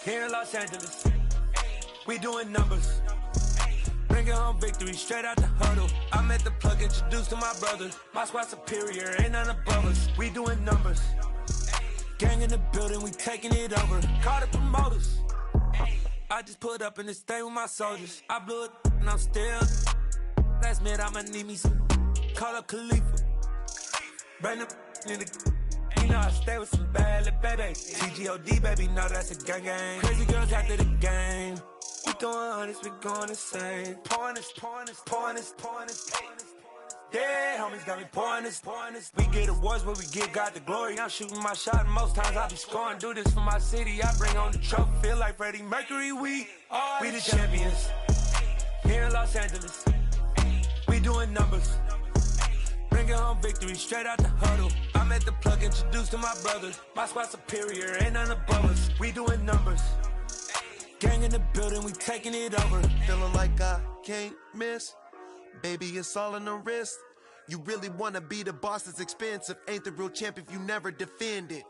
Here in Los Angeles, we doing numbers. Bringing home victory straight out the huddle. I'm at the plug, introduced to my brothers. My squad superior, ain't none above us. We doing numbers. Gang in the building, we taking it over. Call the promoters. I just put up in this thing with my soldiers. I blew it and I'm still. Last minute I'ma need me some. Call up Khalifa. Bring them in the. You know I stay with some bad little baby. TGOD, baby, know that's a gang gang. Crazy girls after the game. We throwing hundreds, we going insane. Pouring this. Yeah, homies got me pouring this. We get awards, but we give God the glory. I'm shooting my shot, and most times I be scoring. Do this for my city, I bring on the trophy. Feel like Freddie Mercury, we the champions. Here in Los Angeles, we doing numbers. Bringing home victory straight out the huddle. I'm at the plug, introduced to my brothers. My squad superior, ain't none above us. We doing numbers. Gang in the building, we taking it over. Feeling like I can't miss. Baby, it's all in the wrist. You really wanna be the boss, it's expensive. Ain't the real champ if you never defend it.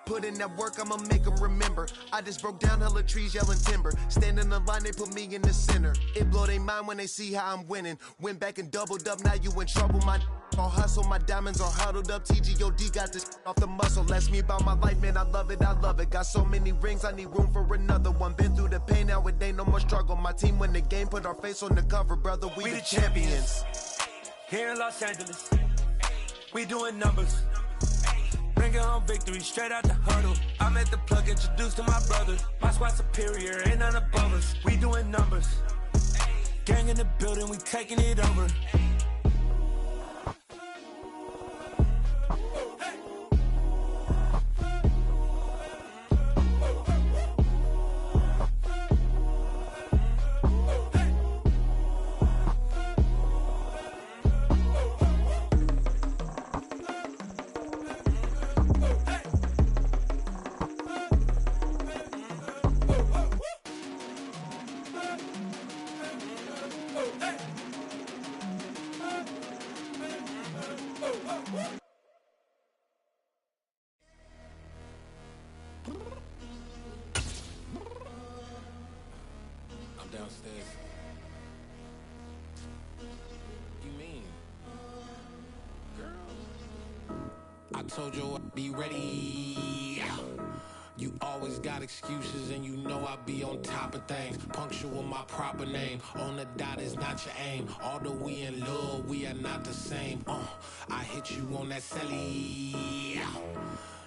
Put in that work, I'ma make them remember. I just broke down hella trees, yelling timber. Stand in the line, they put me in the center. It blow their mind when they see how I'm winning. Went back and doubled up, now you in trouble. My all hustle, my diamonds are huddled up. TGOD got this off the muscle. Ask me about my life, man, I love it. Got so many rings, I need room for another one. Been through the pain, now it ain't no more struggle. My team win the game, put our face on the cover, brother. We the champions. Here in Los Angeles, we doing numbers. Bringing home victory straight out the huddle. I'm at the plug, introduced to my brothers. My squad superior, ain't none above us. We doing numbers. Gang in the building, we taking it over. I'm downstairs. You mean? Girl, I told you I'd be ready. You always got excuses and you know I be on top of things. Punctual my proper name. On the dot is not your aim. Although we in love, we are not the same. I hit you on that celly.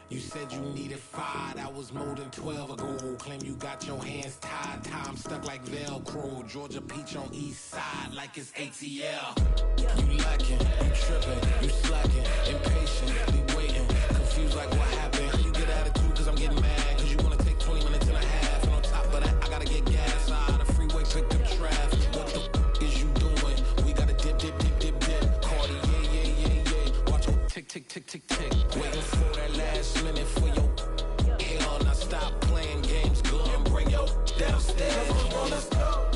You said you needed 5, that was more than 12 ago. Claim you got your hands tied, time stuck like Velcro. Georgia Peach on east side like it's ATL. You lacking, you tripping, you slacking, impatient, waiting, confused like what happened. You get attitude cause I'm getting mad, cause you wanna take 20 minutes and a half. And on top of that, I gotta get gas out the freeway, pick up traffic. What the f is you doing? We gotta dip. Cardi, yeah. Watch your tick. Waiting for that last minute for your hell. Now stop playing games, go and bring your downstairs. Come on, girl, let's go.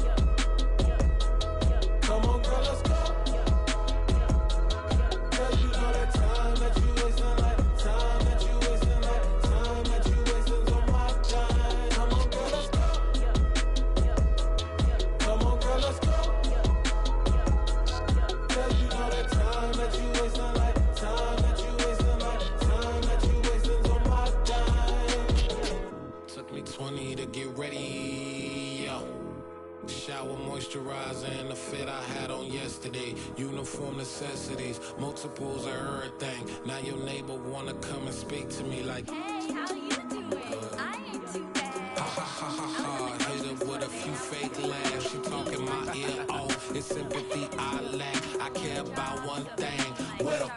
Come on, girl, let's go. Cause you know that time that you wasting, like time that you wasting, like time that you wasting on my time. Come on, girl, let's go. Come on, girl, let's go. Cause you know that time that you wasting, like time that you wasting, like time that you wasting on my time. Took me 20 to get ready, yo. Shower, moisturizer, and the fit I had on yesterday. Uniform necessities, multiples of everything. Now your neighbor wanna come and speak to me like, hey, how you doing? I ain't too bad. ha. Hit her with a few fake laughs. She talking my ear off. It's sympathy I lack. I care about one thing. What up?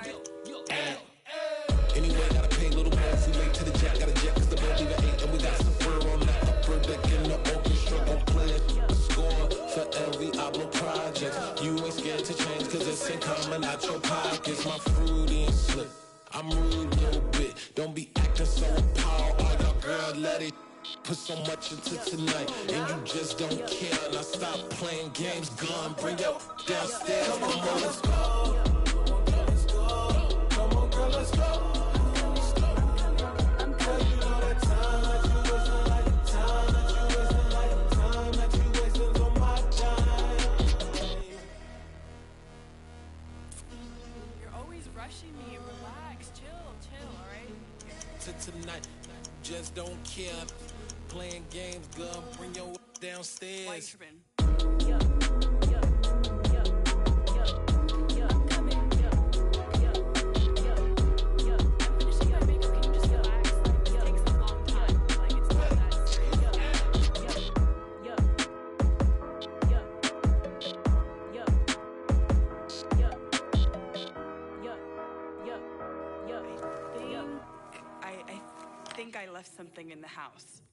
Anyway, gotta pay a little more if we late to the jack. Got a jet cause the boat even ate. And we got some fur on that upper deck in the orchestra. Gon' play a score for every album project. You ain't scared to change cause it's ain't coming out your pockets. My fruity and slick. I'm rude a little bit. Don't be acting so appalled. All y'all girl, let it put so much into tonight. And you just don't care. Now stop playing games. Gun, bring your downstairs. Come on, let's go. Come on, girl, let's go. Cause you know that time that you wasting, like Just don't care. Playing games, girl. Bring your downstairs. I think I left something in the house.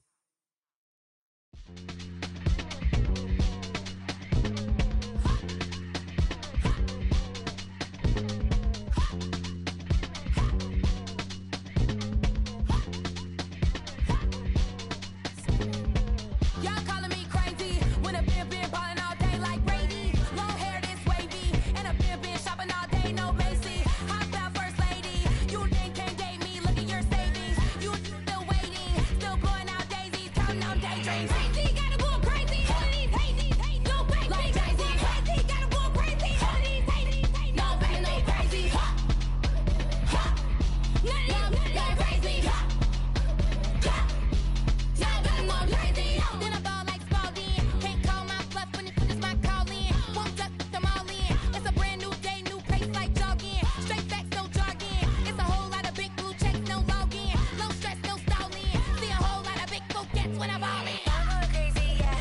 Y'all calling me crazy when a been ballin' all day like Brady. Long hair this wavy, and a been shopping all day, no Macy. Hot about first lady, you think can't date me? Look at your savings, you still waiting, still blowing out daisies, counting on daydreams. Crazy, gotta go crazy. All of these hate, no baby. Like crazy, crazy, gotta go crazy. All of these hate, no baby, no crazy. None of these crazy. Then I ball like Spalding. Can't call my bluff when it is my calling. Won't duck them all in. It's a brand new day, new pace like jogging. Straight facts, no jargon. It's a whole lot of big blue checks, no login. No stress, no stalling. See a whole lot of big forgets when I ball in. I'm going crazy, yeah.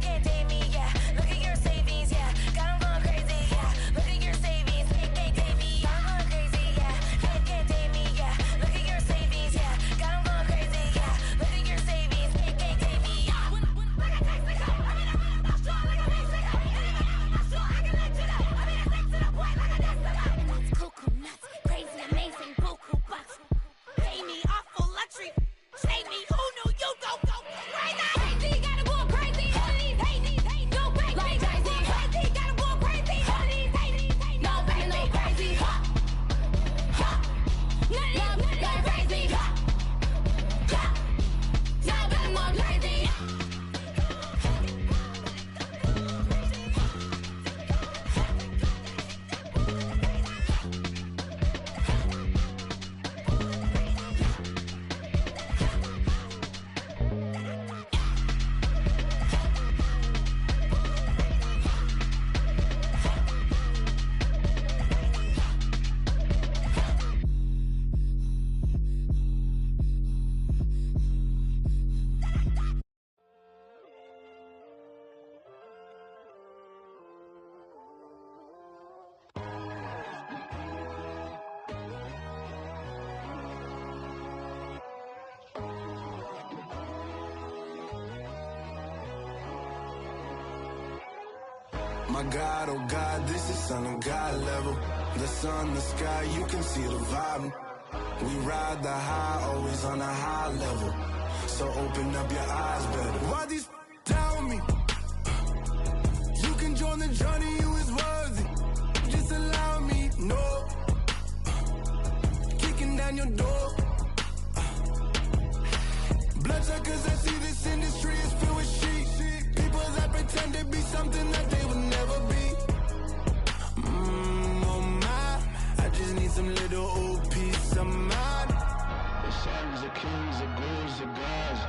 Can't date me, yeah. Look at your savings, yeah. Got 'em going crazy, yeah. Look at your savings, can't date me. I'm going crazy, yeah. Can't date me, yeah. Look at your savings, yeah. Got 'em going crazy, yeah. Look at your savings, can't date me. Cuckoo nuts, crazy, amazing, buku bucks. Pay me awful luxury. Save me, who knew you go crazy? Crazy, gotta go crazy. All of these hate, no baby. Like crazy, crazy, gotta go crazy. All of these hate, no baby, no crazy. None of these crazy. Y'all better more crazy. My God, oh God, this is Son of God level. The sun, the sky, you can see the vibe. We ride the high, always on a high level. So open up your eyes better. Why these tell me? You can join the journey, you is worthy. Just allow me, no. Kicking down your door. Bloodshot, cause I see this industry is filled with sheep. People that pretend to be something that they will never be. Oh my, I just need some little old peace of mind. The sons of kings, the ghouls, the gods.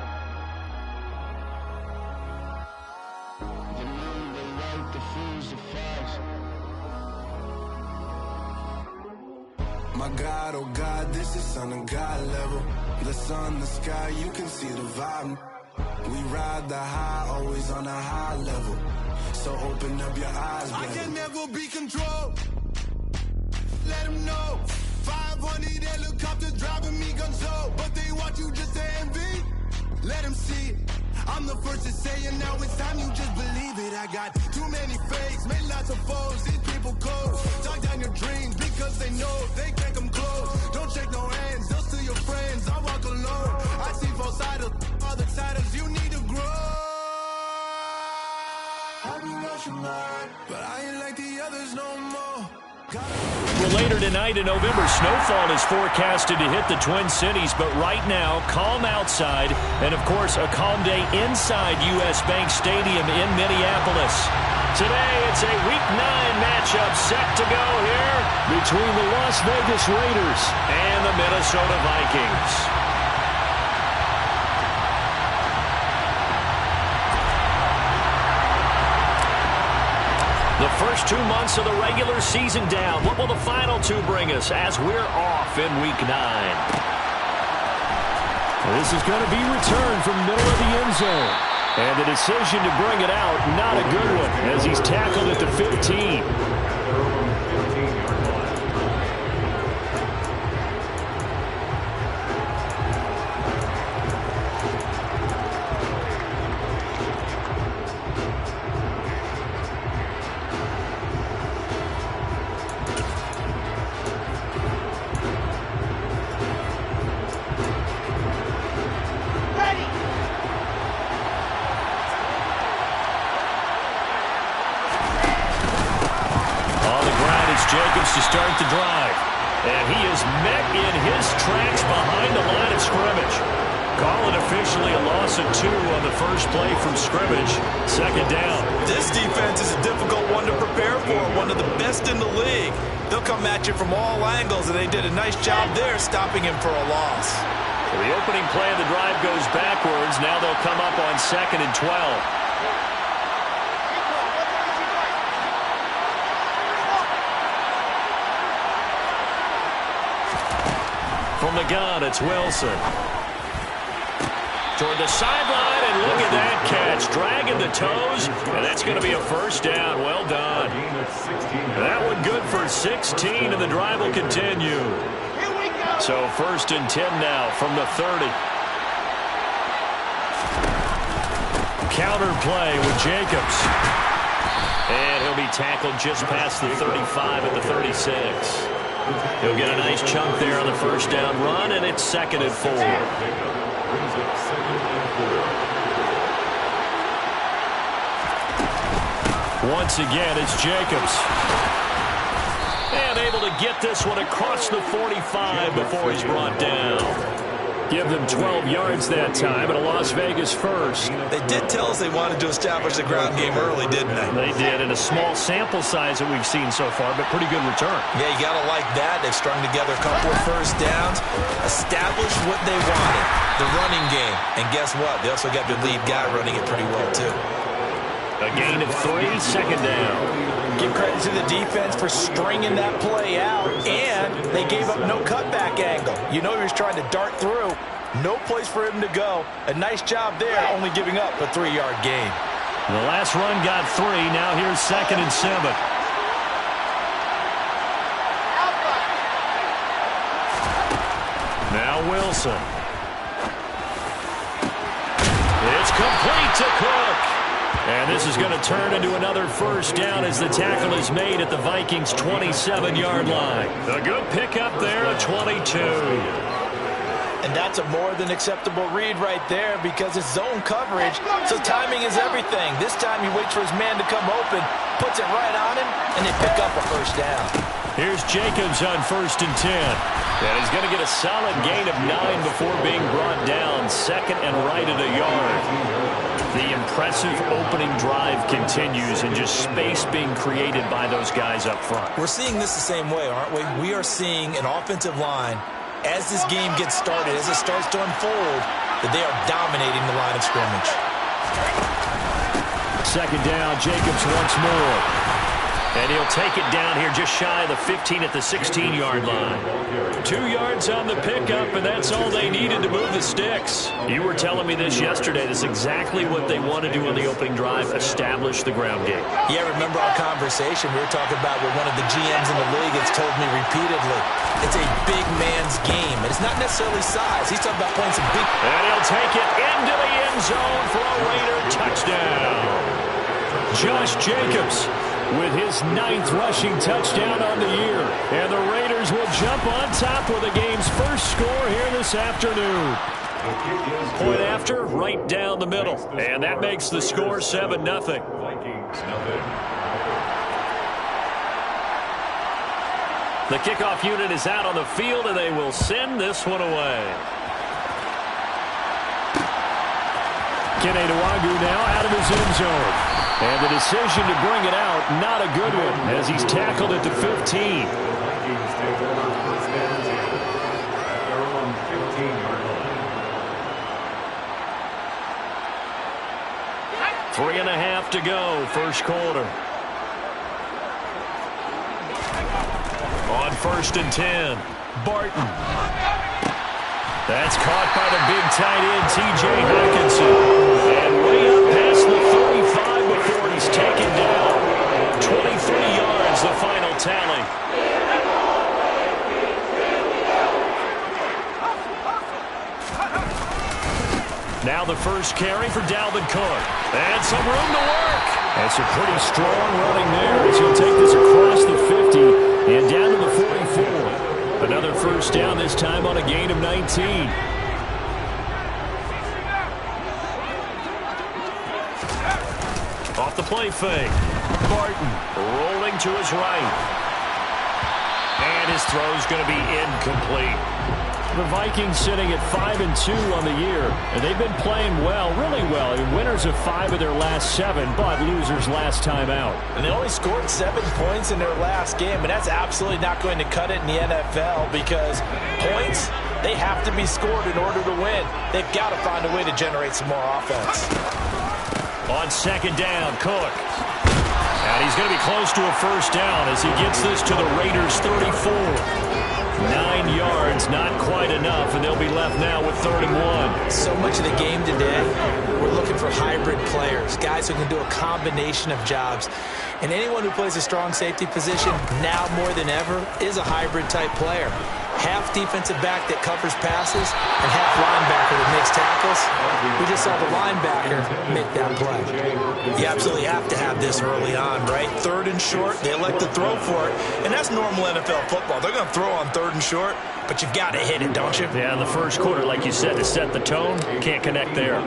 The moon, the light, the fools, the fox. My God, oh God, this is Son of God level. The sun, the sky, you can see the vibe. We ride the high, always on a high level. So open up your eyes, baby. I can never be controlled. Let them know. 500 helicopters driving me gonzo. But they want you just to envy. Let them see it. I'm the first to say it, now it's time you just believe it. I got too many fakes, made lots of foes. These people cold. Talk down your dreams because they know they can't come close. Don't shake no hands, they'll steal your friends. I walk alone. I see false idols, other titles. You need to grow. I be rushing mine, but I ain't like the others no more. Well, later tonight in November, snowfall is forecasted to hit the Twin Cities, but right now, calm outside, and of course, a calm day inside U.S. Bank Stadium in Minneapolis. Today, it's a Week 9 matchup set to go here between the Las Vegas Raiders and the Minnesota Vikings. The first 2 months of the regular season down. What will the final 2 bring us as we're off in Week 9? This is going to be returned from middle of the end zone. And the decision to bring it out, not a good one, as he's tackled at the 15. Jacobs to start the drive. And he is met in his tracks behind the line of scrimmage. Call it officially a loss of 2 on the first play from scrimmage. Second down. This defense is a difficult one to prepare for, one of the best in the league. They'll come at you from all angles, and they did a nice job there stopping him for a loss. So the opening play of the drive goes backwards. Now they'll come up on 2nd and 12. From the gun, it's Wilson. Toward the sideline, and look at that catch. Dragging the toes, and that's going to be a first down. Well done. That one good for 16, and the drive will continue. So 1st and 10 now from the 30. Counter play with Jacobs. And he'll be tackled just past the 35 at the 36. He'll get a nice chunk there on the first down run, and it's 2nd and 4. Once again, it's Jacobs. And able to get this one across the 45 before he's brought down. Give them 12 yards that time, and a Las Vegas first. They did tell us they wanted to establish the ground game early, didn't they? They did, in a small sample size that we've seen so far, but pretty good return. Yeah, you got to like that. They've strung together a couple of first downs, established what they wanted, the running game. And guess what? They also got their lead guy running it pretty well, too. A gain of 3, 2nd down. Give credit to the defense for stringing that play out, and they gave up no cutback angle. You know he was trying to dart through. No place for him to go. A nice job there, only giving up a 3-yard gain. The last run got 3. Now here's 2nd and 7. Now Wilson. It's complete to Cook. And this is going to turn into another first down as the tackle is made at the Vikings' 27-yard line. A good pickup there at 22. And that's a more than acceptable read right there because it's zone coverage, so timing is everything. This time he waits for his man to come open, puts it right on him, and they pick up a first down. Here's Jacobs on 1st and 10. And he's going to get a solid gain of 9 before being brought down. 2nd and right at a yard. The impressive opening drive continues and just space being created by those guys up front. We're seeing this the same way, aren't we? We are seeing an offensive line, as this game gets started, as it starts to unfold, that they are dominating the line of scrimmage. 2nd down, Jacobs once more. And he'll take it down here just shy of the 15 at the 16-yard line. 2 yards on the pickup, and that's all they needed to move the sticks. You were telling me this yesterday. That's exactly what they want to do on the opening drive, establish the ground game. Yeah, remember our conversation? We were talking about what one of the GMs in the league has told me repeatedly. It's a big man's game. And it's not necessarily size. He's talking about playing some big... And he'll take it into the end zone for a Raider touchdown. Josh Jacobs with his 9th rushing touchdown on the year. And the Raiders will jump on top with the game's first score here this afternoon. Point after, right down the middle. And that makes the score 7-0. The kickoff unit is out on the field, and they will send this one away. Kene Nwagu now out of his end zone. And the decision to bring it out, not a good one, as he's tackled at the 15. 3.5 to go, first quarter. on 1st and 10. Barton. That's caught by the big tight end, T.J. Hockenson. And way up past the 35 before he's taken down. 23 yards, the final tally. Now the first carry for Dalvin Cook. And some room to work. That's a pretty strong running there as he'll take this across the 50 and down to the 44. Another first down, this time on a gain of 19. Off the play fake. Barton rolling to his right. And his throw's going to be incomplete. The Vikings sitting at 5-2 on the year, and they've been playing well, really well. Winners of 5 of their last 7, but losers last time out. And they only scored 7 points in their last game, and that's absolutely not going to cut it in the NFL because points, they have to be scored in order to win. They've got to find a way to generate some more offense. On 2nd down, Cook. And he's going to be close to a first down as he gets this to the Raiders' 34. 9 yards, not quite enough, and they'll be left now with 31. So much of the game today, we're looking for hybrid players, guys who can do a combination of jobs. And anyone who plays a strong safety position, now more than ever, is a hybrid-type player. Half defensive back that covers passes and half linebacker that makes tackles. We just saw the linebacker make that play. You absolutely have to have this early on, right? 3rd and short, they elect to throw for it, and that's normal NFL football. They're going to throw on 3rd and short, but you've got to hit it, don't you? Yeah, in the first quarter, like you said, to set the tone, can't connect there.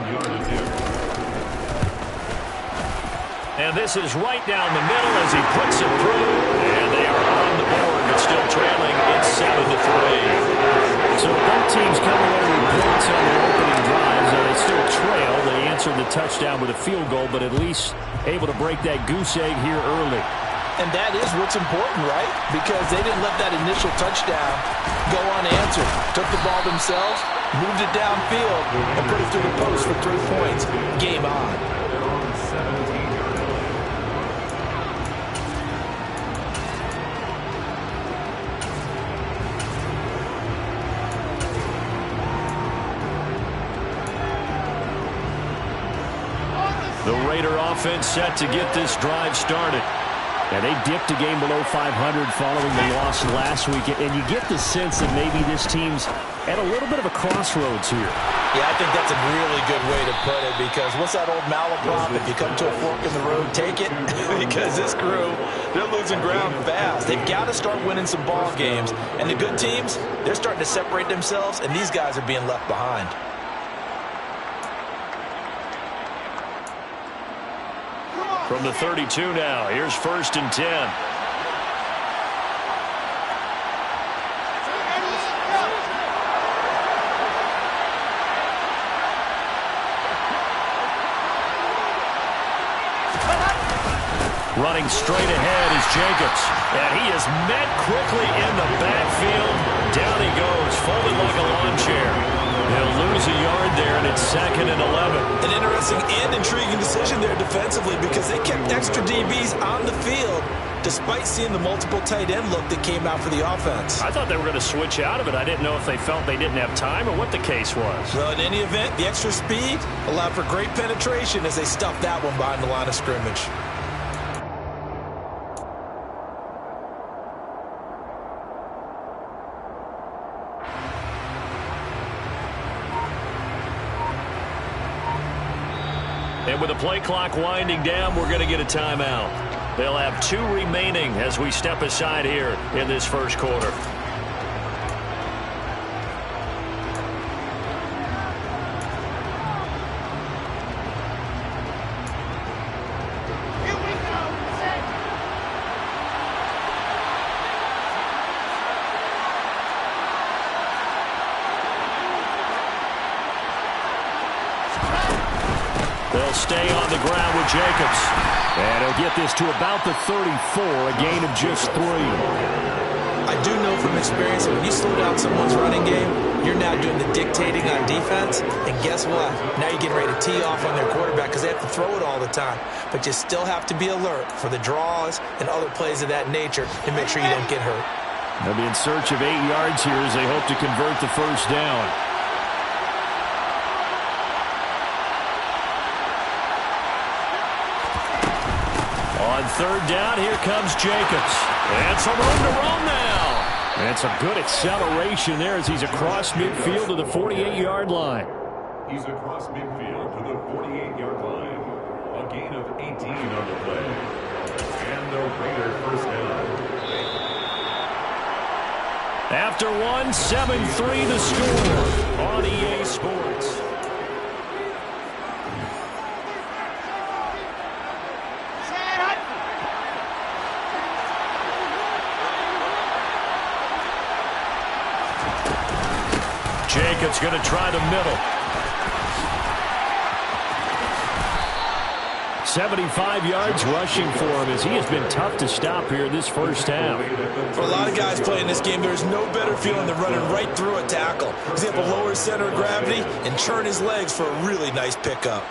And this is right down the middle as he puts it through. And they are on the board, but still trailing. It's 7-3. So both teams coming away with points on their opening drives. And they still trail. They answered the touchdown with a field goal, but at least able to break that goose egg here early. And that is what's important, right? Because they didn't let that initial touchdown go unanswered. Took the ball themselves, moved it downfield, and put it through the post for 3 points. Game on. The Raider offense set to get this drive started. And they dipped a game below 500 following the loss last week. And you get the sense that maybe this team's at a little bit of a crossroads here. Yeah, I think that's a really good way to put it because what's that old malaprop? If you come to a fork in the road, take it. Because this crew, they're losing ground fast. They've got to start winning some ball games. And the good teams, they're starting to separate themselves, and these guys are being left behind. From the 32 now, here's 1st and 10. Running straight ahead is Jacobs. And he is met quickly in the backfield. Down he goes, folded like a lawn chair. They'll lose a yard there, and it's 2nd and 11. An interesting and intriguing decision there defensively because they kept extra DBs on the field despite seeing the multiple tight end look that came out for the offense. I thought they were going to switch out of it. I didn't know if they felt they didn't have time or what the case was. Well, in any event, the extra speed allowed for great penetration as they stuffed that one behind the line of scrimmage. And with the play clock winding down, we're going to get a timeout. They'll have 2 remaining as we step aside here in this first quarter. They'll stay on the ground with Jacobs. And he'll get this to about the 34, a gain of just 3. I do know from experience that when you slow down someone's running game, you're now doing the dictating on defense. And guess what? Now you're getting ready to tee off on their quarterback because they have to throw it all the time. But you still have to be alert for the draws and other plays of that nature to make sure you don't get hurt. They'll be in search of 8 yards here as they hope to convert the first down. On third down, here comes Jacobs. And some room to roam now. And some good acceleration there as he's across midfield to the 48-yard line. He's across midfield to the 48-yard line. A gain of 18 on the play. And the Raiders first down. After 7-3 the score on EA Sports. Jacobs going to try the middle. 75 yards rushing for him as he has been tough to stop here this first half. For a lot of guys playing this game, there's no better feeling than running right through a tackle. He's able to lower his center of gravity and turn his legs for a really nice pickup.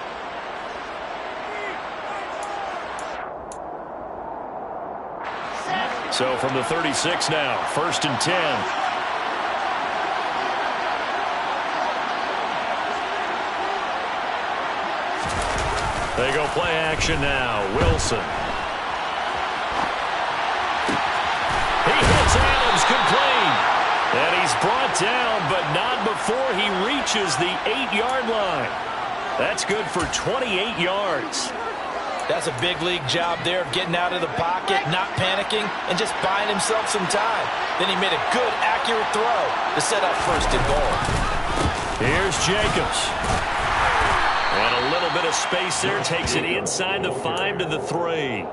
So from the 36 now, 1st and 10. They go play action now. Wilson. He hits Adams complete. And he's brought down, but not before he reaches the 8-yard line. That's good for 28 yards. That's a big league job there of getting out of the pocket, not panicking, and just buying himself some time. Then he made a good, accurate throw to set up 1st and goal. Here's Jacobs. And a little bit of space there. Takes it inside the 5 to the 3.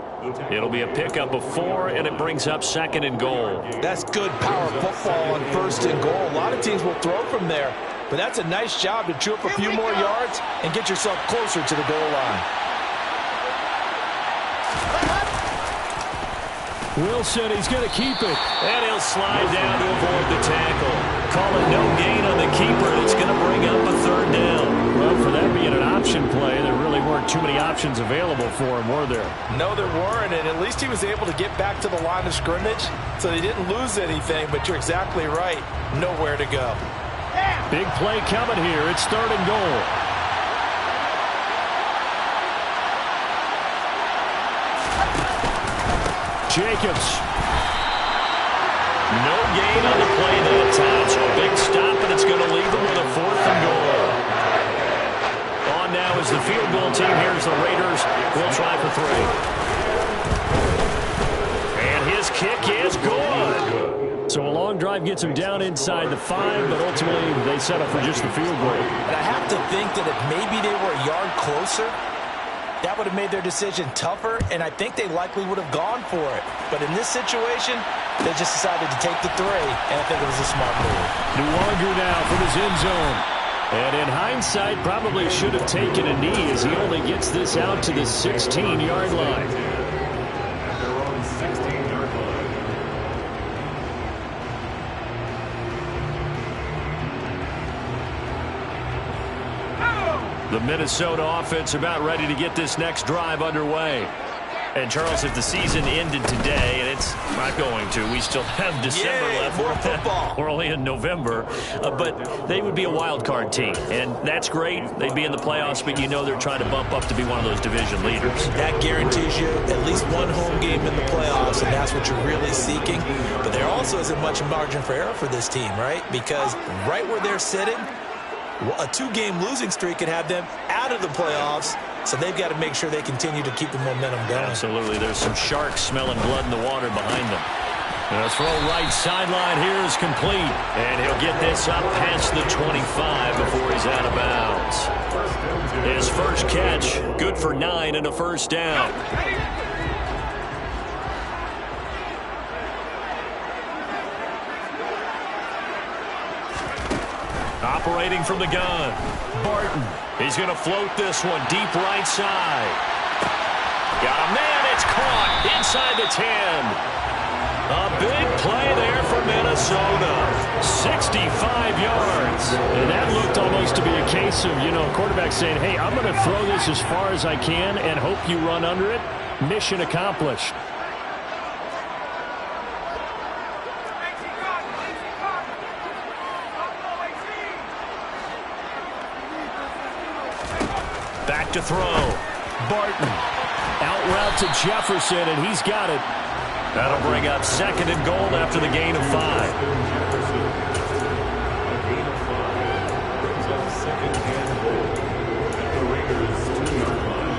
It'll be a pickup of 4, and it brings up 2nd and goal. That's good power football on 1st and goal. A lot of teams will throw from there, but that's a nice job to chew up a few more yards and get yourself closer to the goal line. Wilson, he's going to keep it. And he'll slide down to avoid the tackle. Call it no gain on the keeper, and it's going to bring up a 3rd down. Well, for that being an option play, there really weren't too many options available for him, were there? No, there weren't, and at least he was able to get back to the line of scrimmage, so they didn't lose anything, but you're exactly right. Nowhere to go. Big play coming here. It's 3rd and goal. Jacobs. No gain on the play that time. So a big stop, and it's going to leave them with a 4th and goal. On now is the field goal team. Here's the Raiders. We'll try for 3. And his kick is good. So a long drive gets him down inside the 5, but ultimately they settle for just the field goal. And I have to think that if maybe they were a yard closer, that would have made their decision tougher, and I think they likely would have gone for it. But in this situation, they just decided to take the 3, and I think it was a smart move. Nwonger now from his end zone. And in hindsight, probably should have taken a knee as he only gets this out to the 16-yard line. They're on 16-yard line. The Minnesota offense about ready to get this next drive underway. And, Charles, if the season ended today, and it's not going to, we still have December left. More football. We're only in November. But they would be a wild card team. And that's great. They'd be in the playoffs, but you know they're trying to bump up to be one of those division leaders. That guarantees you at least one home game in the playoffs, and that's what you're really seeking. But there also isn't much margin for error for this team, right? Because right where they're sitting, a 2-game losing streak could have them out of the playoffs, so they've got to make sure they continue to keep the momentum going. Absolutely. There's some sharks smelling blood in the water behind them. And a throw right sideline here is complete. And he'll get this up past the 25 before he's out of bounds. His first catch, good for 9 and a first down. Operating from the gun, Barton. He's going to float this one deep right side. Got a man, it's caught inside the 10. A big play there for Minnesota. 65 yards. And that looked almost to be a case of, quarterback saying, hey, I'm going to throw this as far as I can and hope you run under it. Mission accomplished. Back to throw. Barton. Out route to Jefferson, and he's got it. That'll bring up 2nd and goal after the gain of 5. Jefferson. A gain of 5 brings up 2nd and goal at the Raiders' 2-yard line.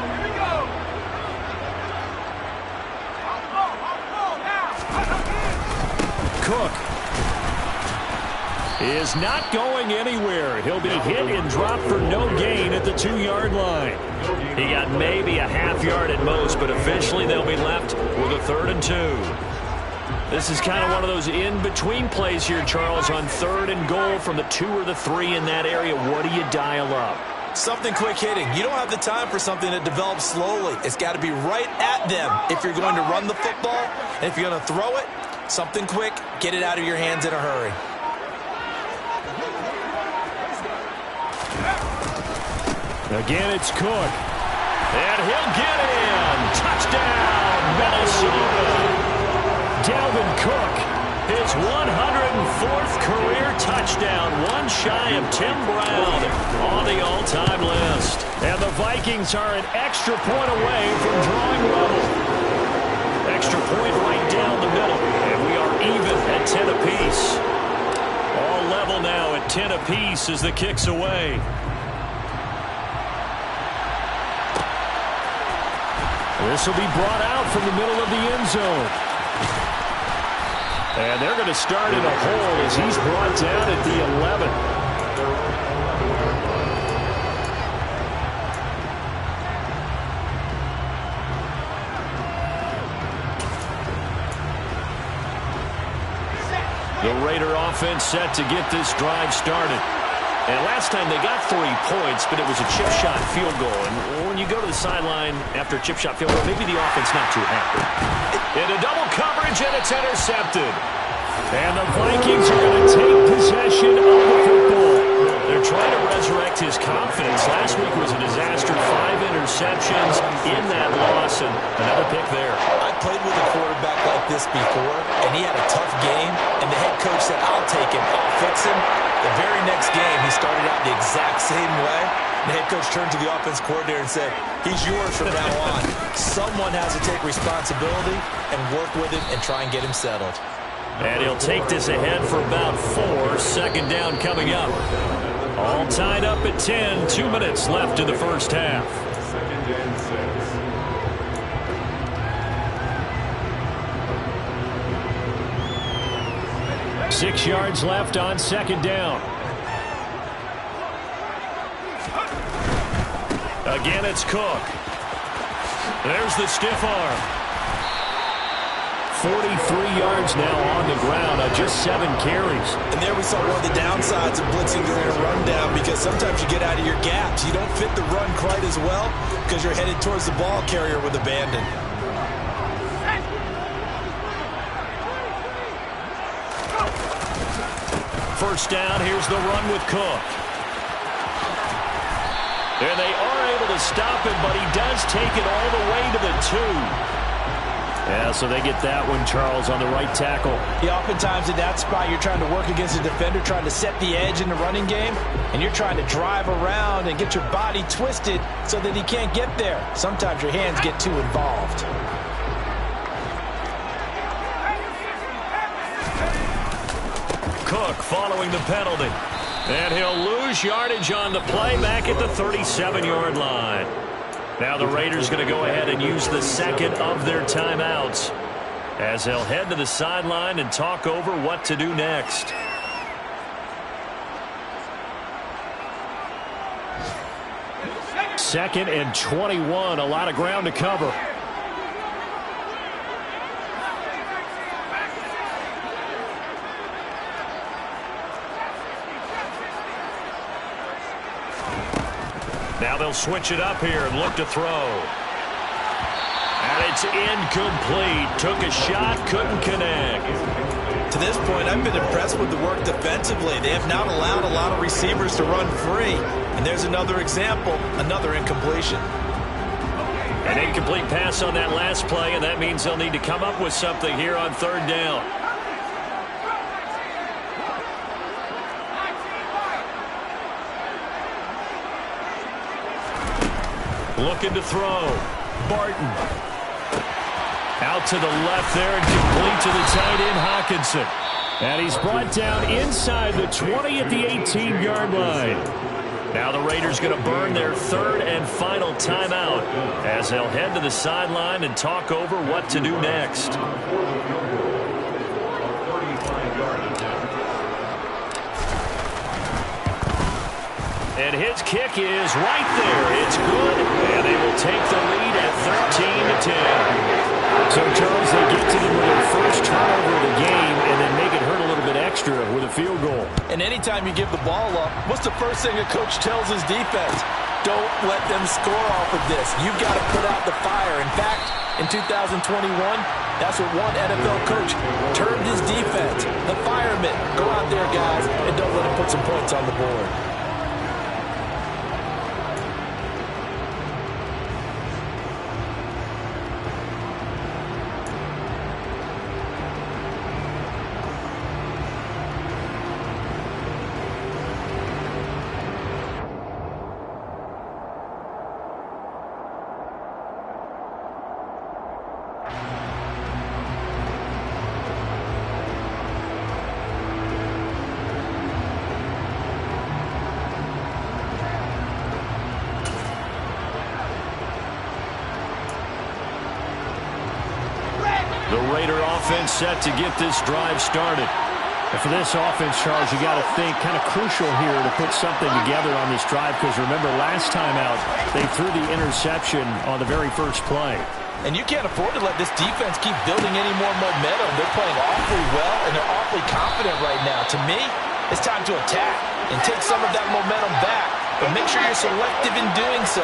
Here we go. Cook is not going anywhere. He'll be hit and dropped for no gain at the 2-yard line. He got maybe a half yard at most, but eventually they'll be left with a 3rd and 2. This is kind of one of those in-between plays here, Charles, on 3rd and goal from the 2 or the 3 in that area. What do you dial up? Something quick hitting. You don't have the time for something that develops slowly. It's got to be right at them if you're going to run the football. And if you're going to throw it, something quick, get it out of your hands in a hurry. Again, it's Cook. And he'll get in. Touchdown, Minnesota. Dalvin Cook, his 104th career touchdown. One shy of Tim Brown on the all-time list. And the Vikings are an extra point away from drawing level. Extra point right down the middle. And we are even at 10 apiece. All level now at 10 apiece as the kick's away. This will be brought out from the middle of the end zone. And they're going to start in a hole as he's brought down at the 11. The Raider offense set to get this drive started. And last time they got 3 points, but it was a chip shot field goal. And when you go to the sideline after a chip shot field goal, maybe the offense not too happy. Into double coverage, and it's intercepted. And the Vikings are going to take possession of the football. They're trying to resurrect his confidence. Last week was a disaster. 5 interceptions in that loss, and another pick there. I played with a quarterback like this before, and he had a tough game, and the head coach said, I'll take him, I'll fix him. The very next game, he started out the exact same way. The head coach turned to the offense coordinator and said, he's yours from now on. Someone has to take responsibility and work with him and try and get him settled. And he'll take this ahead for about 4. 2nd down coming up. All tied up at 10. 2 minutes left in the first half. 2nd and 6. 6 yards left on 2nd down. Again, it's Cook. There's the stiff arm. 43 yards now on the ground on just 7 carries. And there we saw one of the downsides of blitzing during a rundown, because sometimes you get out of your gaps. You don't fit the run quite as well because you're headed towards the ball carrier with abandon. First down, here's the run with Cook. And they are able to stop him, but he does take it all the way to the 2. Yeah, so they get that one, Charles, on the right tackle. Yeah, oftentimes in that spot, you're trying to work against a defender, trying to set the edge in the running game, and you're trying to drive around and get your body twisted so that he can't get there. Sometimes your hands get too involved. Cook following the penalty. And he'll lose yardage on the play back at the 37-yard line. Now the Raiders going to go ahead and use the 2nd of their timeouts as they'll head to the sideline and talk over what to do next. Second and 21, a lot of ground to cover. Now they'll switch it up here and look to throw. And it's incomplete. Took a shot, couldn't connect. To this point, I've been impressed with the work defensively. They have not allowed a lot of receivers to run free. And there's another example, another incompletion. An incomplete pass on that last play, and that means they'll need to come up with something here on 3rd down. Looking to throw. Barton. Out to the left there and complete to the tight end, Hawkinson. And he's brought down inside the 20 at the 18-yard line. Now the Raiders going to burn their third and final timeout as they'll head to the sideline and talk over what to do next. And his kick is right there. It's good, and they will take the lead at 13-10. So, Charles, they get to them with their first turnover of the game and then make it hurt a little bit extra with a field goal. And anytime you give the ball up, what's the first thing a coach tells his defense? Don't let them score off of this. You've got to put out the fire. In fact, in 2021, that's what one NFL coach termed his defense. The firemen. Go out there, guys, and don't let them put some points on the board. The Raider offense set to get this drive started. And for this offense, Charles, you got to think kind of crucial here to put something together on this drive because remember last time out they threw the interception on the very first play. And you can't afford to let this defense keep building any more momentum. They're playing awfully well and they're awfully confident right now. To me, it's time to attack and take some of that momentum back. But make sure you're selective in doing so.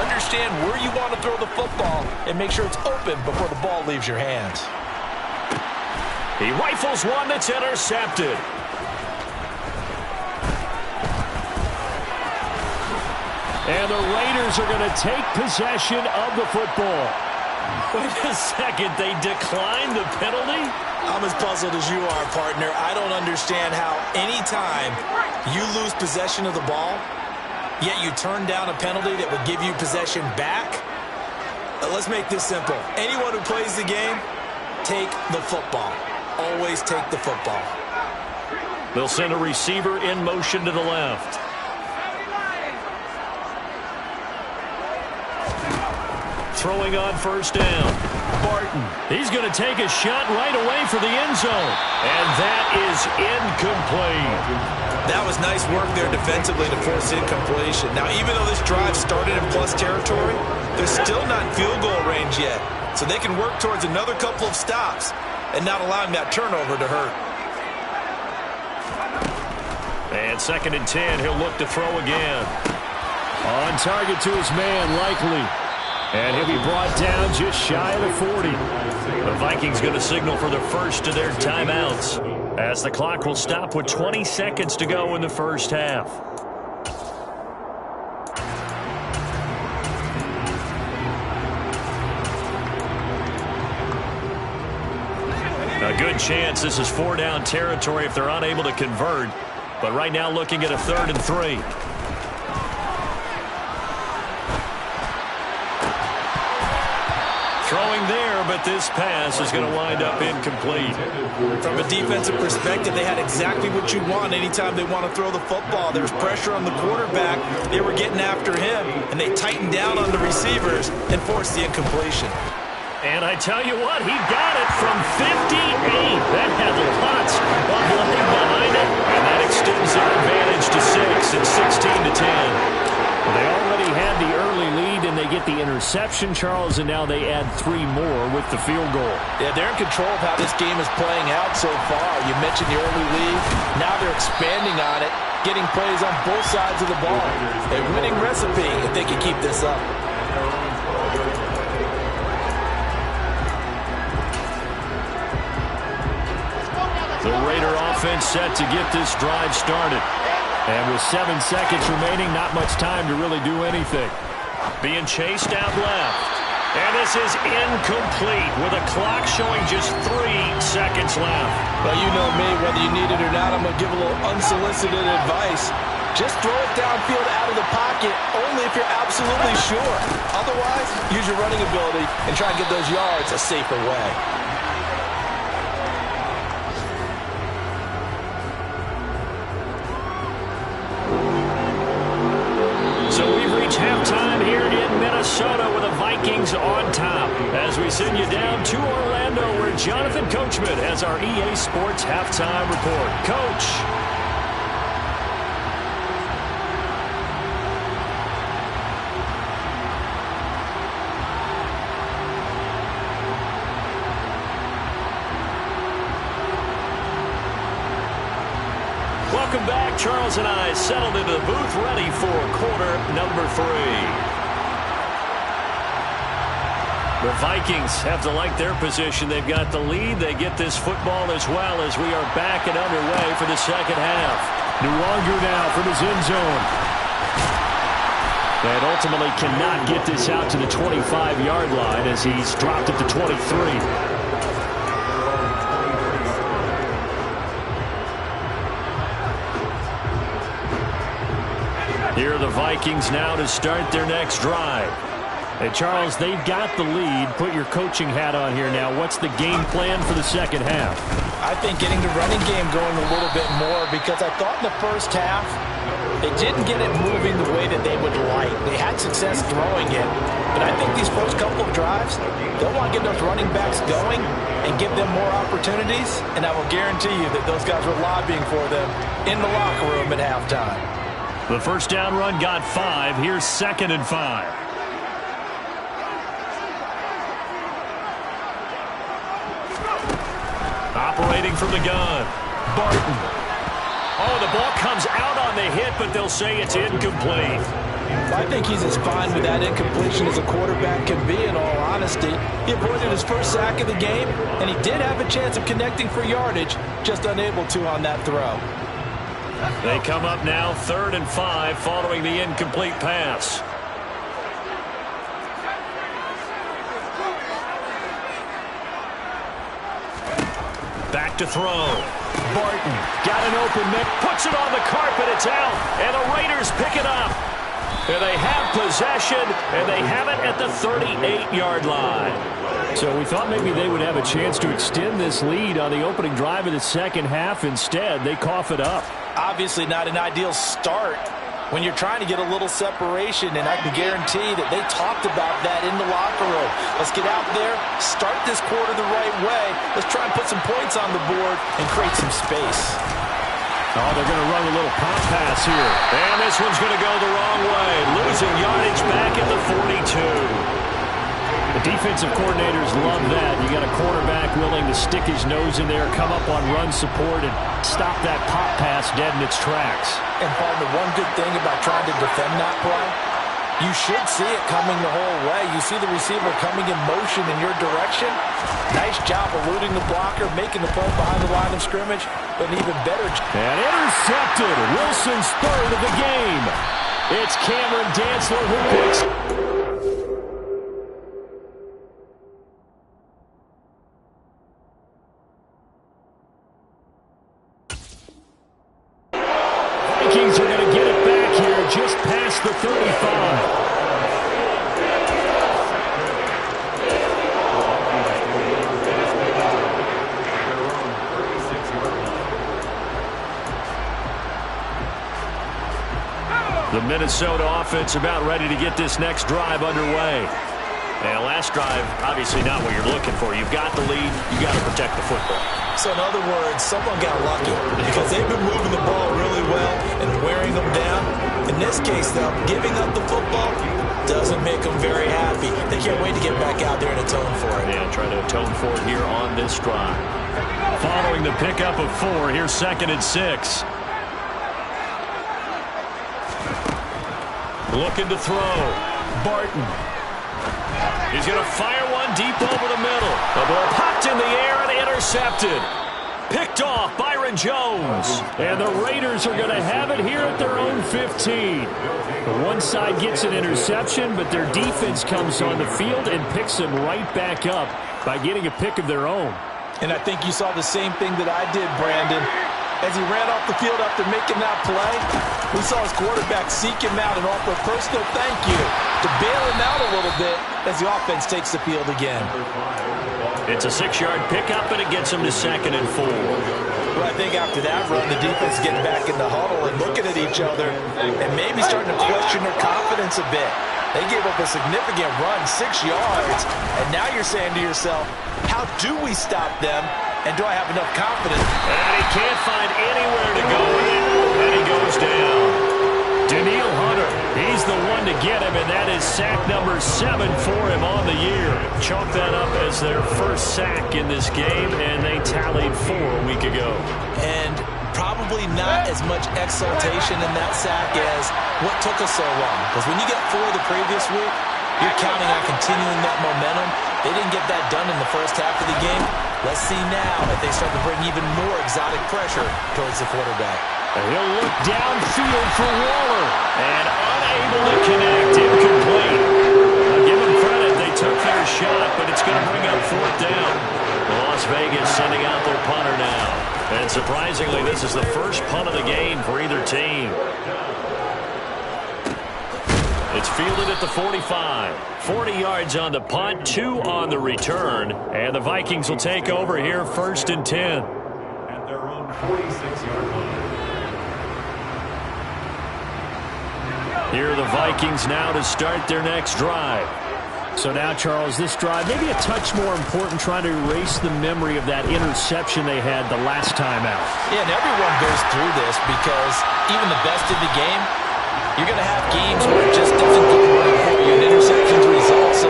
Understand where you want to throw the football and make sure it's open before the ball leaves your hands. He rifles one that's intercepted. And the Raiders are going to take possession of the football. Wait a second, they declined the penalty? I'm as puzzled as you are, partner. I don't understand how any time you lose possession of the ball, yet you turn down a penalty that would give you possession back. Let's make this simple. Anyone who plays the game, take the football. Always take the football. They'll send a receiver in motion to the left. Throwing on first down. Barton. He's going to take a shot right away for the end zone. And that is incomplete. That was nice work there defensively to force incompletion. Now, even though this drive started in plus territory, they're still not in field goal range yet. So they can work towards another couple of stops and not allowing that turnover to hurt. And 2nd and 10, he'll look to throw again. On target to his man, Likely. And he'll be brought down just shy of the 40. The Vikings going to signal for the first of their timeouts as the clock will stop with 20 seconds to go in the first half. A good chance this is 4-down territory if they're unable to convert. But right now looking at a 3rd and 3. Throwing there, but this pass is going to wind up incomplete. From a defensive perspective, they had exactly what you want anytime they want to throw the football. There was pressure on the quarterback. They were getting after him, and they tightened down on the receivers and forced the incompletion. And I tell you what, he got it from 58. That had lots of line behind it, and that extends their advantage to 6 and 16-10. They already had the early lead, and they get the interception, Charles, and now they add 3 more with the field goal. Yeah, they're in control of how this game is playing out so far. You mentioned the early lead. Now they're expanding on it, getting plays on both sides of the ball. A winning recipe if they can keep this up. The Raider offense set to get this drive started. And with 7 seconds remaining, not much time to really do anything. Being chased out left. And this is incomplete with a clock showing just 3 seconds left. Well, you know me, whether you need it or not, I'm going to give a little unsolicited advice. Just throw it downfield out of the pocket, only if you're absolutely sure. Otherwise, use your running ability and try and get those yards a safer way. So we've reached halftime here in Minnesota with the Vikings on top. As we send you down to Orlando, where Jonathan Coachman has our EA Sports halftime report. Coach. Welcome back. Charles and I settled into the booth, ready for quarter number 3. The Vikings have to like their position. They've got the lead. They get this football as well as we are back and underway for the second half. Nwangu now from his end zone. And ultimately cannot get this out to the 25-yard line as he's dropped it to 23. Here are the Vikings now to start their next drive. Hey, Charles, they've got the lead. Put your coaching hat on here now. What's the game plan for the second half? I think getting the running game going a little bit more, because I thought in the first half they didn't get it moving the way that they would like. They had success throwing it, but I think these first couple of drives, they'll want to get those running backs going and give them more opportunities, and I will guarantee you that those guys were lobbying for them in the locker room at halftime. The first down run got 5. Here's 2nd and 5. Operating from the gun. Barton. Oh, the ball comes out on the hit, but they'll say it's incomplete. I think he's as fine with that incompletion as a quarterback can be, in all honesty. He avoided his first sack of the game, and he did have a chance of connecting for yardage, just unable to on that throw. They come up now 3rd and 5 following the incomplete pass. Back to throw. Barton got an open man, puts it on the carpet, it's out, and the Raiders pick it up. And they have possession, and they have it at the 38-yard line. So we thought maybe they would have a chance to extend this lead on the opening drive of the second half. Instead, they cough it up. Obviously not an ideal start when you're trying to get a little separation, and I can guarantee that they talked about that in the locker room. Let's get out there, start this quarter the right way. Let's try and put some points on the board and create some space. Oh, they're going to run a little pop pass here. And this one's going to go the wrong way. Losing yardage back at the 42. The defensive coordinators love that. You got a quarterback willing to stick his nose in there, come up on run support, and stop that pop pass dead in its tracks. And Paul, the one good thing about trying to defend that play, you should see it coming the whole way. You see the receiver coming in motion in your direction. Nice job eluding the blocker, making the play behind the line of scrimmage, but an even better job. And intercepted. Wilson's 3rd of the game. It's Cameron Dantzler who picks. Vikings are going to get it back here just past the 35. The Minnesota offense about ready to get this next drive underway. And last drive, obviously not what you're looking for. You've got the lead. You got to protect the football. So in other words, someone got lucky because they've been moving the ball really well and wearing them down. In this case, though, giving up the football doesn't make them very happy. They can't wait to get back out there and atone for it. Yeah, try to atone for it here on this drive. Following the pickup of 4, here's 2nd and 6. Looking to throw. Barton. He's going to fire one deep over the middle. The ball popped in the air and intercepted. Picked off, Byron Jones. And the Raiders are going to have it here at their own 15. The one side gets an interception, but their defense comes on the field and picks them right back up by getting a pick of their own. And I think you saw the same thing that I did, Brandon. As he ran off the field after making that play, we saw his quarterback seek him out and offer a personal thank you to bail him out a little bit as the offense takes the field again. It's a 6-yard pickup, and it gets him to 2nd and 4. Well, I think after that run, the defense is getting back in the huddle and looking at each other and maybe starting to question their confidence a bit. They gave up a significant run, 6 yards, and now you're saying to yourself, how do we stop them, and do I have enough confidence? And he can't find anywhere to go with it, and he goes down. Daniil Hunter, he's the one to get him, and that is sack number 7 for him on the year. Chalk that up as their first sack in this game, and they tallied 4 a week ago. And probably not as much exultation in that sack as what took us so long. Because when you get 4 the previous week, you're counting on continuing that momentum. They didn't get that done in the first half of the game. Let's see now if they start to bring even more exotic pressure towards the quarterback. And he'll look downfield for Waller. And unable to connect. Incomplete. I'll give them credit. They took their shot, but it's going to bring up 4th down. Las Vegas sending out their punter now. And surprisingly, this is the first punt of the game for either team. It's fielded at the 45. 40 yards on the punt, 2 on the return. And the Vikings will take over here 1st and 10. At their own 46-yard line. Here are the Vikings now to start their next drive. So now, Charles, this drive, maybe a touch more important, trying to erase the memory of that interception they had the last time out. Yeah, and everyone goes through this because even the best of the game, you're going to have games where it just doesn't go right for you, and interceptions result. So,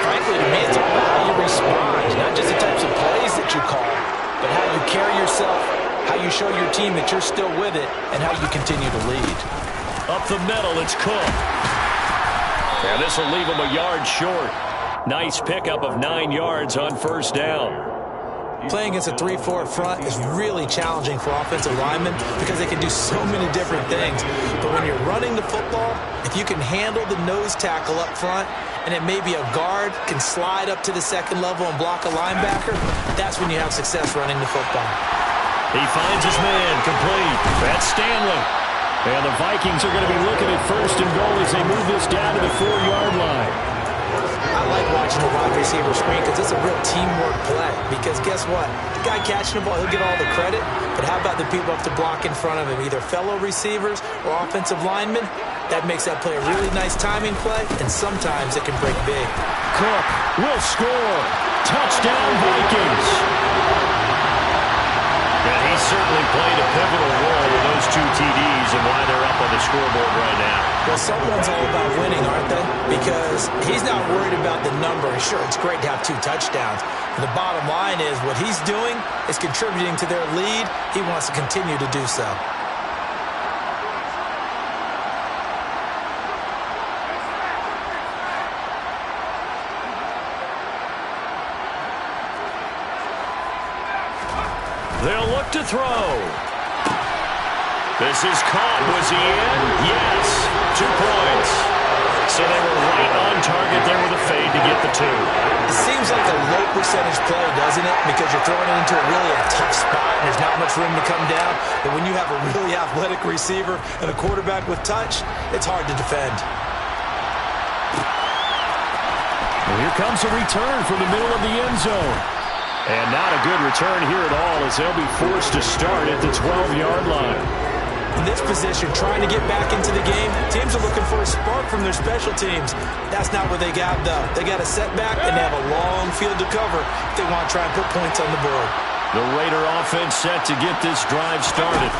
frankly, to me, it's all about how you respond, not just the types of plays that you call, but how you carry yourself, how you show your team that you're still with it, and how you continue to lead. Up the middle, it's Cook. And this will leave him a yard short. Nice pickup of 9 yards on 1st down. Playing against a 3-4 front is really challenging for offensive linemen because they can do so many different things. But when you're running the football, if you can handle the nose tackle up front, and it may be a guard can slide up to the 2nd level and block a linebacker, that's when you have success running the football. He finds his man, complete. That's Stanley. And the Vikings are going to be looking at 1st and goal as they move this down to the 4-yard line. I like watching the wide receiver screen because it's a real teamwork play. Because guess what? The guy catching the ball, he'll get all the credit. But how about the people up to block in front of him, either fellow receivers or offensive linemen? That makes that play a really nice timing play, and sometimes it can break big. Cook will score. Touchdown, Vikings. And he certainly played a pivotal role with those 2 TDs and why they're up on the scoreboard right now. Well, someone's all about winning, aren't they? Because he's not worried about the number. Sure, it's great to have 2 touchdowns. But the bottom line is what he's doing is contributing to their lead. He wants to continue to do so. They'll look to throw. This is caught. Was he in? Yes. 2 points. So they were right on target there with a fade to get the 2. It seems like a low percentage play, doesn't it? Because you're throwing it into a tough spot and there's not much room to come down. But when you have a really athletic receiver and a quarterback with touch, it's hard to defend. Well, here comes a return from the middle of the end zone. And not a good return here at all as they'll be forced to start at the 12-yard line. In this position, trying to get back into the game, teams are looking for a spark from their special teams. That's not what they got, though. They got a setback, and they have a long field to cover if they want to try and put points on the board. The Raider offense set to get this drive started.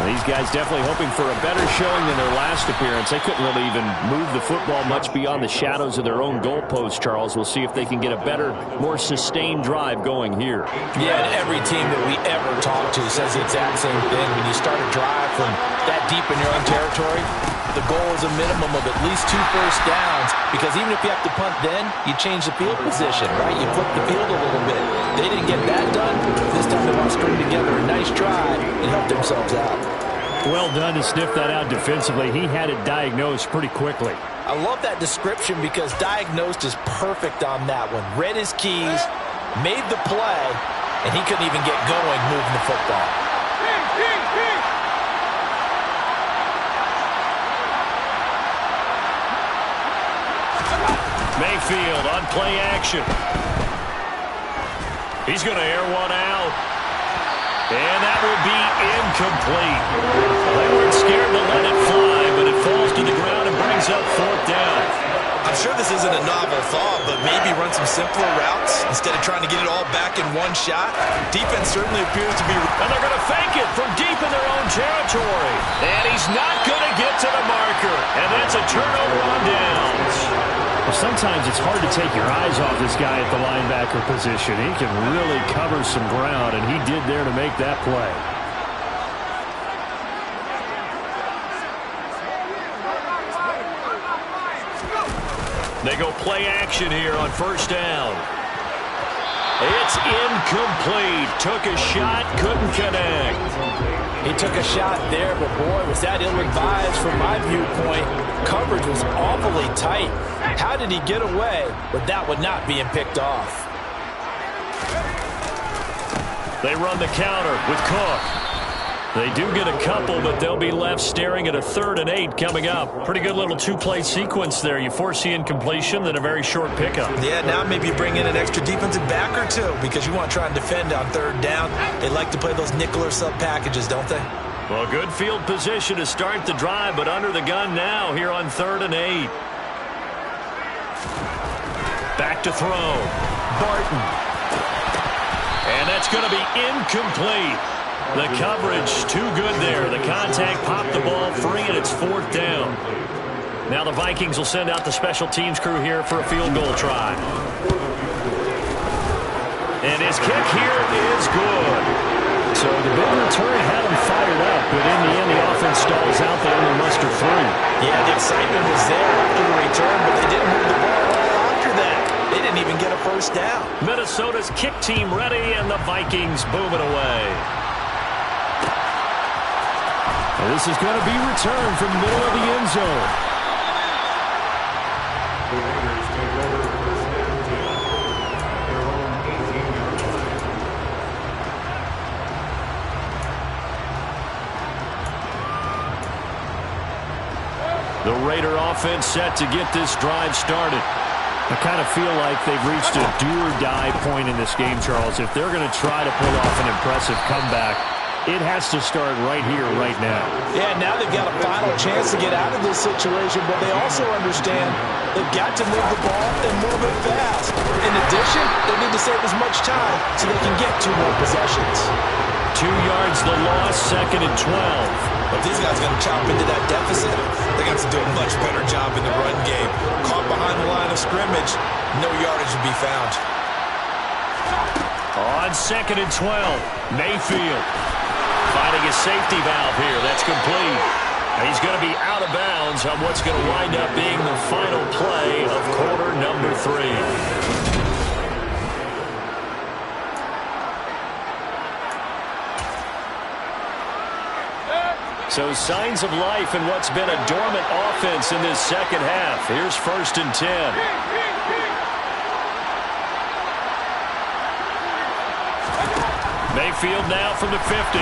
These guys definitely hoping for a better showing than their last appearance. They couldn't really even move the football much beyond the shadows of their own goalpost, Charles. We'll see if they can get a better, more sustained drive going here. Yeah, and every team that we ever talk to says the exact same thing. When you start a drive from that deep in your own territory, the goal is a minimum of at least 2 first downs, because even if you have to punt then, you change the field position, right? You flip the field a little bit. They didn't get that done. This time they want to string together a nice drive and help themselves out. Well done to sniff that out defensively. He had it diagnosed pretty quickly. I love that description because diagnosed is perfect on that one. Read his keys, made the play, and he couldn't even get going moving the football. Mayfield on play action. He's going to air one out. And that will be incomplete. They weren't scared to let it fly, but it falls to the ground and brings up 4th down. I'm sure this isn't a novel thought, but maybe run some simpler routes instead of trying to get it all back in one shot. Defense certainly appears to be... And they're going to fake it from deep in their own territory. And he's not going to get to the marker. And that's a turnover on downs. Well, sometimes it's hard to take your eyes off this guy at the linebacker position. He can really cover some ground, and he did there to make that play. They go play action here on 1st down. It's incomplete. Took a shot, couldn't connect. He took a shot there, but boy, was that ill-advised from my viewpoint. Coverage was awfully tight. How did he get away with that one not being picked off? They run the counter with Cook. They do get a couple, but they'll be left staring at a 3rd and 8 coming up. Pretty good little 2-play sequence there. You force the incompletion, then a very short pickup. Yeah, now maybe you bring in an extra defensive back or two because you want to try and defend on 3rd down. They like to play those nickel or sub packages, don't they? Well, good field position to start the drive, but under the gun now here on 3rd and 8. Back to throw. Barton. And that's going to be incomplete. The coverage too good there. The contact popped the ball free, and it's 4th down. Now the Vikings will send out the special teams crew here for a field goal try. And his kick here is good. So the big return had him fired up, but in the end the offense stalls out. They only muster 3. Yeah, the excitement was there after the return, but they didn't move the ball at all after that. They didn't even get a 1st down. Minnesota's kick team ready, and the Vikings booming away. And this is going to be returned from the middle of the end zone. The Raiders take over 1st and 10. Their own 18-yard line. The Raider offense set to get this drive started. I kind of feel like they've reached a do-or-die point in this game, Charles. If they're going to try to pull off an impressive comeback, it has to start right here, right now. Yeah, now they've got a final chance to get out of this situation, but they also understand they've got to move the ball and move it fast. In addition, they need to save as much time so they can get 2 more possessions. 2 yards the loss, 2nd and 12. If these guys are going to chop into that deficit, they're going to have to do a much better job in the run game. Caught behind the line of scrimmage, no yardage to be found. On 2nd and 12, Mayfield finding a safety valve here. That's complete. He's going to be out of bounds on what's going to wind up being the final play of quarter number 3. So signs of life in what's been a dormant offense in this second half. Here's 1st and 10. Mayfield now from the 50.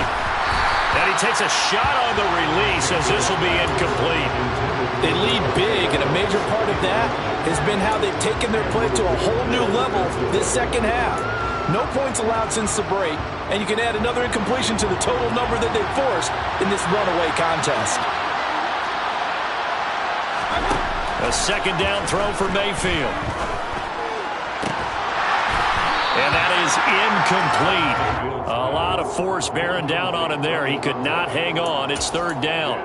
And he takes a shot on the release as this will be incomplete. They lead big, and a major part of that has been how they've taken their play to a whole new level this second half. No points allowed since the break, and you can add another incompletion to the total number that they've forced in this runaway contest. A 2nd down throw for Mayfield. And that is incomplete. A lot of force bearing down on him there. He could not hang on. It's third down.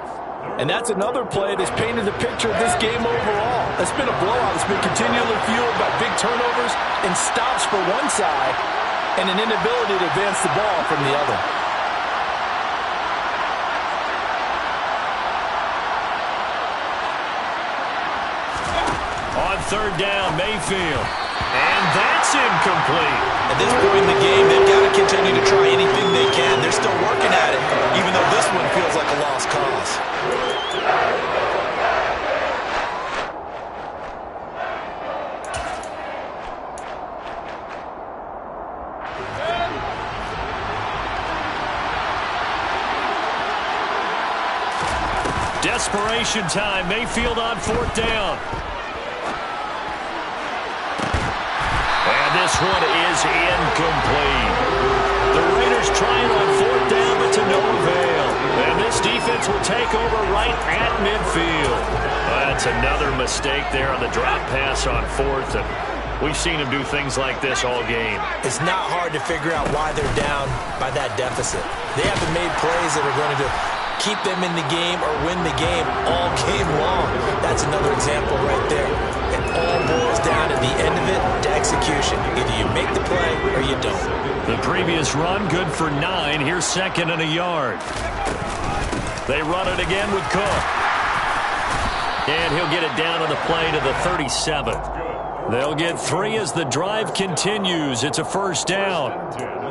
And that's another play that's painted the picture of this game overall. It's been a blowout. It's been continually fueled by big turnovers and stops for one side and an inability to advance the ball from the other. On third down, Mayfield. And that's incomplete. At this point in the game, they've got to continue to try anything they can. They're still working at it, even though this one feels like a lost cause. Desperation time. Mayfield on fourth down. And this one is incomplete. The Raiders trying on fourth down, but to no avail. And this defense will take over right at midfield. That's another mistake there on the drop pass on fourth. And we've seen him do things like this all game. It's not hard to figure out why they're down by that deficit. They haven't made plays that are going to keep them in the game or win the game all game long. That's another example right there. It all boils down at the end of it to execution. Either you make the play or you don't. The previous run, good for 9. Here's second and a yard. They run it again with Cook. And he'll get it down on the play to the 37. They'll get 3 as the drive continues. It's a first down.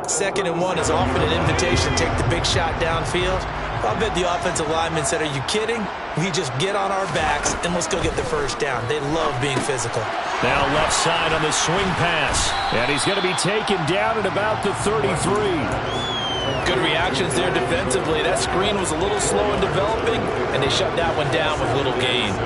2nd and 1 is often an invitation to take the big shot downfield. I bet the offensive lineman said, are you kidding? We just get on our backs and let's go get the first down. They love being physical. Now left side on the swing pass. And he's going to be taken down at about the 33. Good reactions there defensively. That screen was a little slow in developing, and they shut that one down with little gain.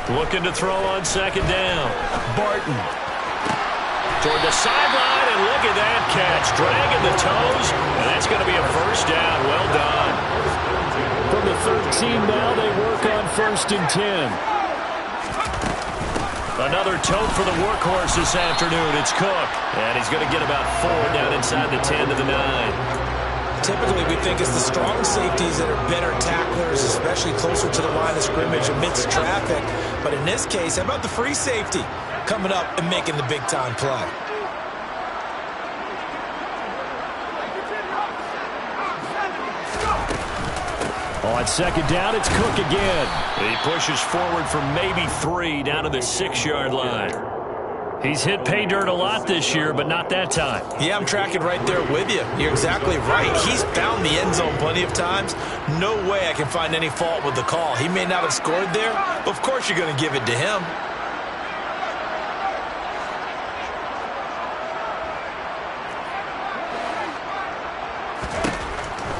Looking to throw on second down. Barton. Toward the sideline, and look at that catch. Dragging the toes, and that's going to be a first down. Well done. From the 13 now, they work on 1st and 10. Another tote for the workhorse this afternoon. It's Cook, and he's going to get about 4 down inside the 10 to the 9. Typically, we think it's the strong safeties that are better tacklers, especially closer to the line of scrimmage amidst traffic. But in this case, how about the free safety coming up and making the big-time play? On second down, it's Cook again. He pushes forward for maybe 3 down to the 6-yard line. He's hit pay dirt a lot this year, but not that time. Yeah, I'm tracking right there with you. You're exactly right. He's found the end zone plenty of times. No way I can find any fault with the call. He may not have scored there, but of course you're going to give it to him.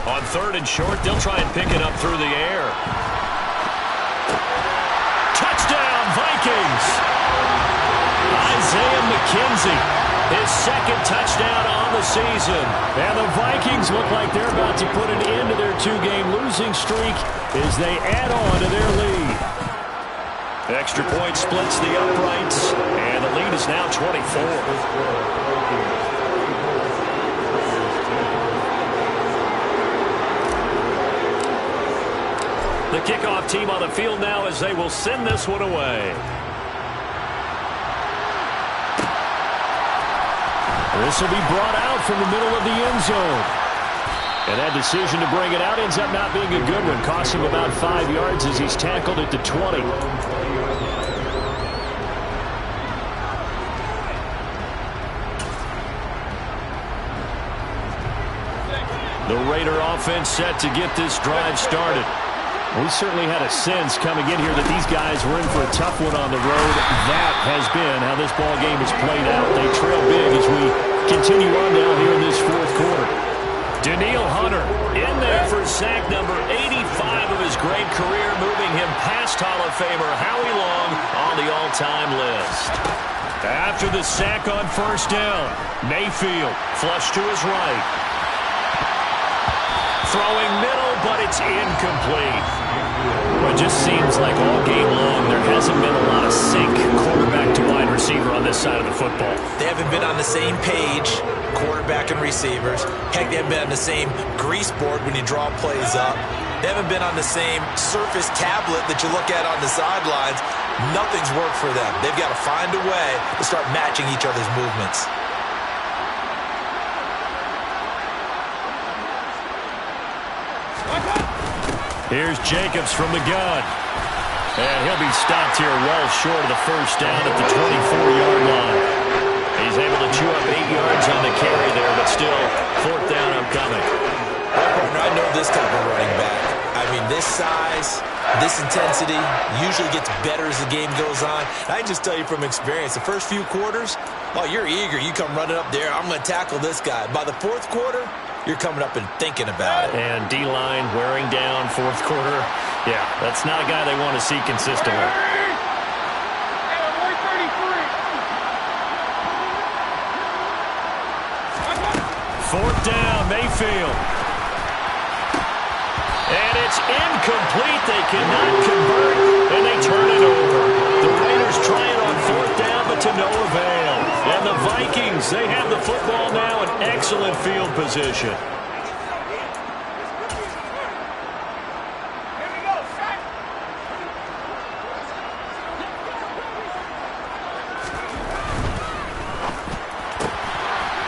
On 3rd and short, they'll try and pick it up through the air. Touchdown, Vikings! Isaiah McKenzie, his 2nd touchdown on the season. And the Vikings look like they're about to put an end to their 2-game losing streak as they add on to their lead. Extra point splits the uprights, and the lead is now 24. The kickoff team on the field now as they will send this one away. This will be brought out from the middle of the end zone. And that decision to bring it out ends up not being a good one. Costs him about 5 yards as he's tackled at the 20. The Raider offense set to get this drive started. We certainly had a sense coming in here that these guys were in for a tough one on the road. That has been how this ball game has played out. They trail big as we continue on now here in this 4th quarter. Danielle Hunter in there for sack number 85 of his great career, moving him past Hall of Famer Howie Long on the all-time list. After the sack on 1st down, Mayfield flush to his right. Throwing middle, but it's incomplete. Well, it just seems like all game long there hasn't been a lot of sync quarterback to wide receiver on this side of the football. They haven't been on the same page, quarterback and receivers. Heck, they haven't been on the same grease board when you draw plays up. They haven't been on the same Surface tablet that you look at on the sidelines. Nothing's worked for them. They've got to find a way to start matching each other's movements. Here's Jacobs from the gun. And he'll be stopped here well short of the first down at the 24-yard line. He's able to chew up 8 yards on the carry there, but still, fourth down upcoming. Partner, I know this type of running back. I mean, this size, this intensity usually gets better as the game goes on. I can just tell you from experience, the first few quarters, oh, you're eager. You come running up there, I'm going to tackle this guy. By the fourth quarter, you're coming up and thinking about it. And D-line wearing down fourth quarter. Yeah, that's not a guy they want to see consistently. Fourth down, Mayfield. And it's incomplete. They cannot convert, and they turn it over. The Raiders try it on fourth down, but to no avail. And the Vikings, they have the football now in excellent field position.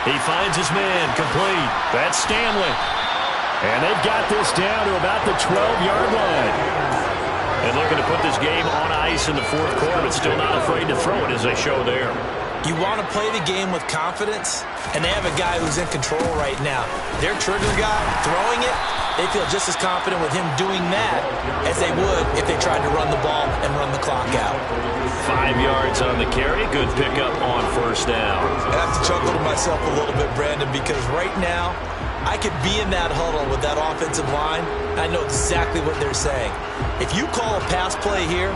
He finds his man, complete. That's Stanley. And they've got this down to about the 12-yard line. And looking to put this game on ice in the fourth quarter, but still not afraid to throw it as they show there. You want to play the game with confidence, and they have a guy who's in control right now. Their trigger guy, throwing it, they feel just as confident with him doing that as they would if they tried to run the ball and run the clock out. 5 yards on the carry. Good pickup on first down. I have to chuckle to myself a little bit, Brandon, because right now I could be in that huddle with that offensive line, and I know exactly what they're saying. If you call a pass play here,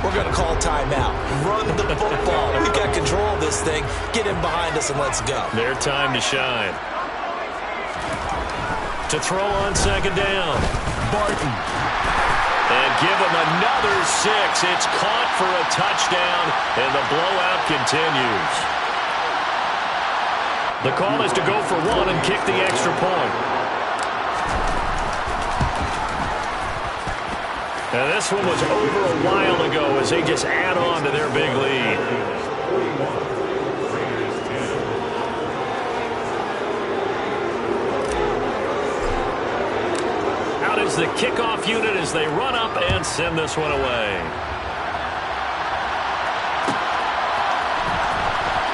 we're going to call timeout. Run the football. We've got control of this thing. Get in behind us and let's go. Their time to shine. To throw on second down. Barton. And give him another 6. It's caught for a touchdown, and the blowout continues. The call is to go for one and kick the extra point. And this one was over a while ago as they just add on to their big lead. Out is the kickoff unit as they run up and send this one away.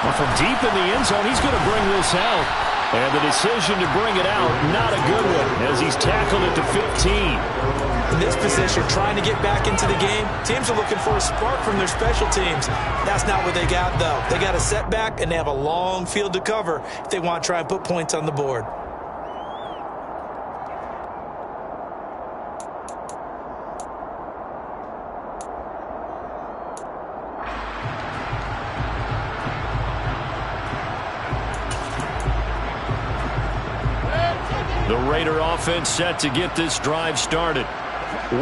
Well, from deep in the end zone, he's going to bring this out. And the decision to bring it out, not a good one, as he's tackled it to 15. In this position, trying to get back into the game, teams are looking for a spark from their special teams. That's not what they got, though. They got a setback, and they have a long field to cover if they want to try and put points on the board. The Raider offense set to get this drive started.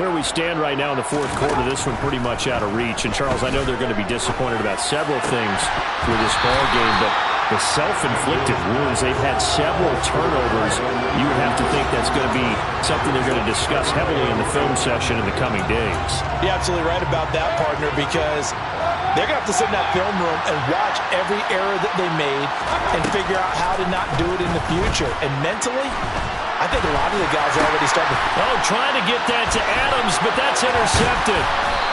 Where we stand right now in the fourth quarter, this one pretty much out of reach. And, Charles, I know they're going to be disappointed about several things with this ball game, but the self-inflicted wounds, they've had several turnovers. You would have to think that's going to be something they're going to discuss heavily in the film session in the coming days. You're absolutely right about that, partner, because they're going to have to sit in that film room and watch every error that they made and figure out how to not do it in the future. And mentally, I think a lot of the guys are already starting. Oh, trying to get that to Adams, but that's intercepted.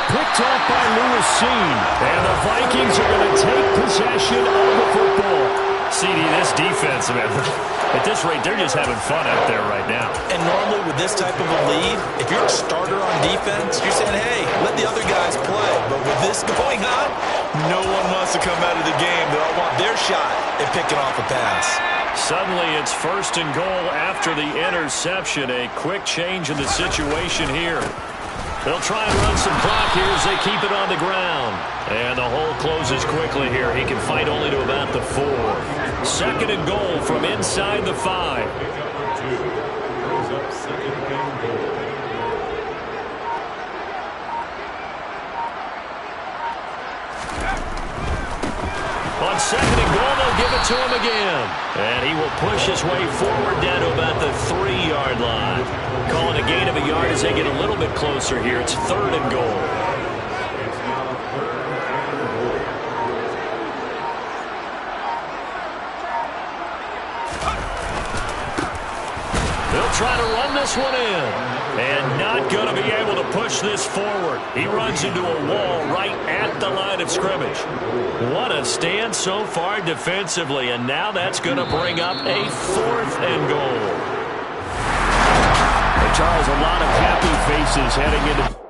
Picked off by Lewis Seen. And the Vikings are going to take possession of the football. CD, this defense, man, at this rate, they're just having fun out there right now. And normally with this type of a lead, if you're a starter on defense, you're saying, hey, let the other guys play. But with this going on, no one wants to come out of the game. They all want their shot at picking off a pass. Suddenly it's first and goal after the interception. A quick change in the situation here. They'll try and run some clock here as they keep it on the ground. And the hole closes quickly here. He can fight only to about the 4. Second and goal from inside the 5. second and goal. On second and goal, they'll give it to him again. And he will push his way forward down to about the 3-yard line. Calling a gain of a yard as they get a little bit closer here. It's third and goal. It's now third and goal. They'll try to run this one in. And not going to be able to push this forward. He runs into a wall right at the line of scrimmage. What a stand so far defensively. And now that's going to bring up a fourth and goal. And Charles, a lot of happy faces heading into